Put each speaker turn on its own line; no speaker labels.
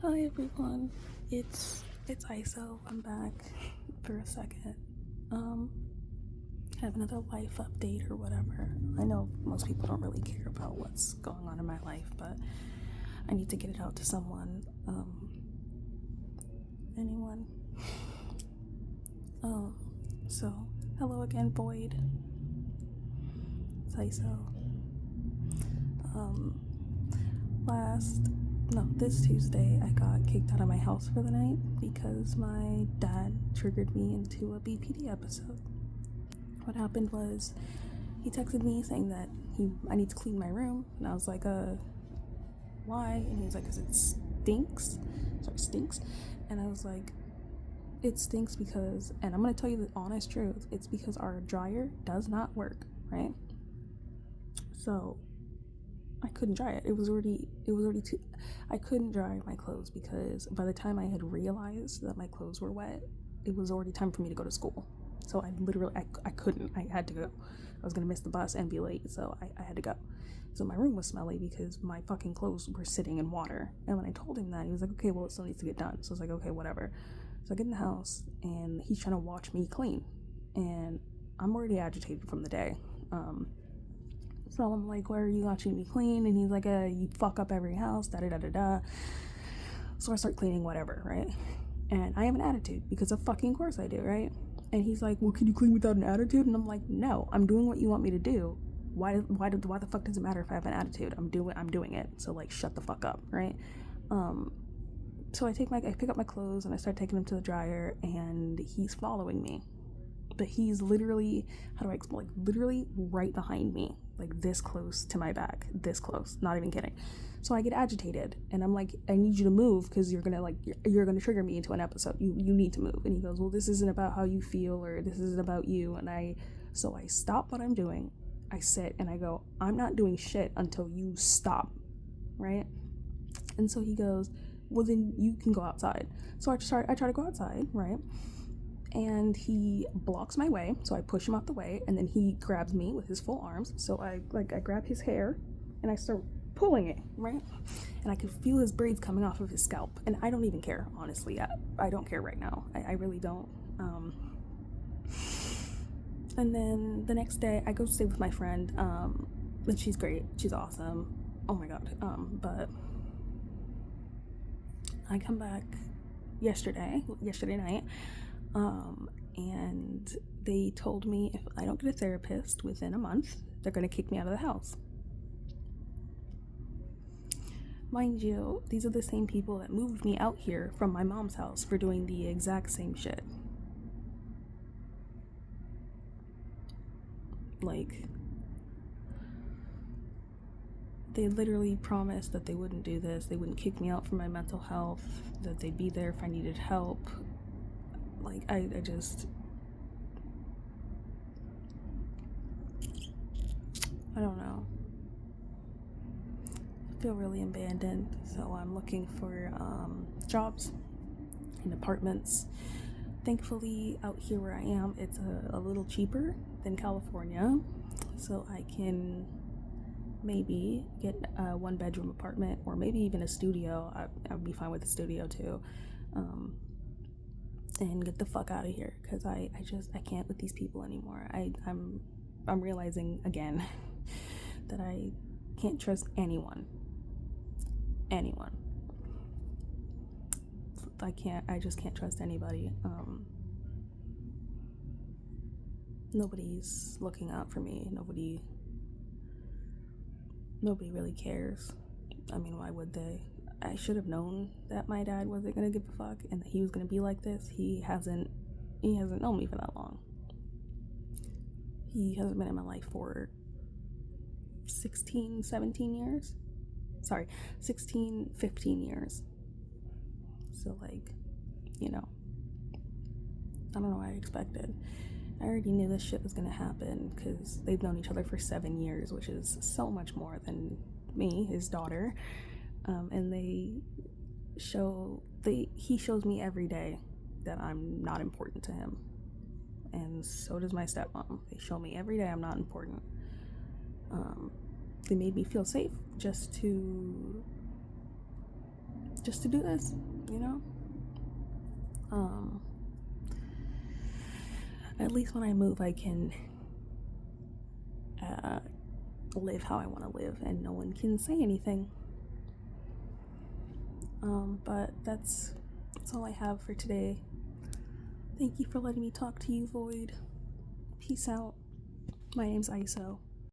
Hi everyone, it's ISO. I'm back for a second. Um, have another life update or whatever. I know most people don't really care about what's going on in my life, but I need to get it out to someone. Anyone. Um, so hello again, Void. It's ISO. Um, this Tuesday I got kicked out of my house for the night because my dad triggered me into a BPD episode. What happened was he texted me saying that I need to clean my room, and I was like, why? And he was like, 'cause it stinks. Stinks. And I was like, it stinks because, and I'm gonna tell you the honest truth, it's because our dryer does not work, right? So I couldn't dry it. It was already too. I couldn't dry my clothes because by the time I had realized that my clothes were wet, it was already time for me to go to school. So I couldn't. I had to go. I was gonna miss the bus and be late, so I had to go. So my room was smelly because my fucking clothes were sitting in water. And when I told him that, he was like, "Okay, well, it still needs to get done." So I was like, "Okay, whatever." So I get in the house and he's trying to watch me clean, and I'm already agitated from the day. So I'm like, "Why are you watching me clean?" And he's like, "You fuck up every house, da da da da da." So I start cleaning whatever, right? And I have an attitude because of fucking course I do, right? And he's like, "Well, can you clean without an attitude?" And I'm like, "No, I'm doing what you want me to do. Why the fuck does it matter if I have an attitude? I'm doing it. So like, shut the fuck up, right?" Um, so I pick up my clothes and I start taking them to the dryer, and he's following me, but he's literally, how do I explain? Like literally right behind me, like this close to my back, this close. Not even kidding. So I get agitated, and I'm like, "I need you to move because you're gonna trigger me into an episode. You need to move." And he goes, "Well, this isn't about how you feel, or this isn't about you." And I stop what I'm doing. I sit and I go, "I'm not doing shit until you stop," right? And so he goes, "Well, then you can go outside." So I try to go outside, right? And he blocks my way, so I push him out the way, and then he grabs me with his full arms. So I grab his hair and I start pulling it, right? And I can feel his braids coming off of his scalp, and I don't even care, honestly. I don't care right now. I really don't. And then the next day I go stay with my friend, and she's great, she's awesome, oh my god. But I come back yesterday night, and they told me if I don't get a therapist within a month, they're going to kick me out of the house. Mind you, these are the same people that moved me out here from my mom's house for doing the exact same shit. Like, they literally promised that they wouldn't do this, they wouldn't kick me out for my mental health, that they'd be there if I needed help. Like, I just, I don't know. I feel really abandoned, so I'm looking for jobs in apartments. Thankfully, out here where I am, it's a little cheaper than California, so I can maybe get a one-bedroom apartment, or maybe even a studio. I'd be fine with a studio too, and get the fuck out of here because I can't with these people anymore. I'm realizing again that I can't trust anyone. I just can't trust anybody. Nobody's looking out for me. Nobody really cares. I mean, why would they? I should have known that my dad wasn't gonna give a fuck and that he was gonna be like this. He hasn't known me for that long. He hasn't been in my life for 16, 17 years. Sorry, 16, 15 years. So, like, you know, I don't know what I expected. I already knew this shit was gonna happen because they've known each other for 7 years, which is so much more than me, his daughter. And he shows me every day that I'm not important to him, and so does my stepmom. They show me every day I'm not important. They made me feel safe just just to do this, you know? At least when I move, I can live how I want to live, and no one can say anything. But that's all I have for today. Thank you for letting me talk to you, Void. Peace out. My name's ISO.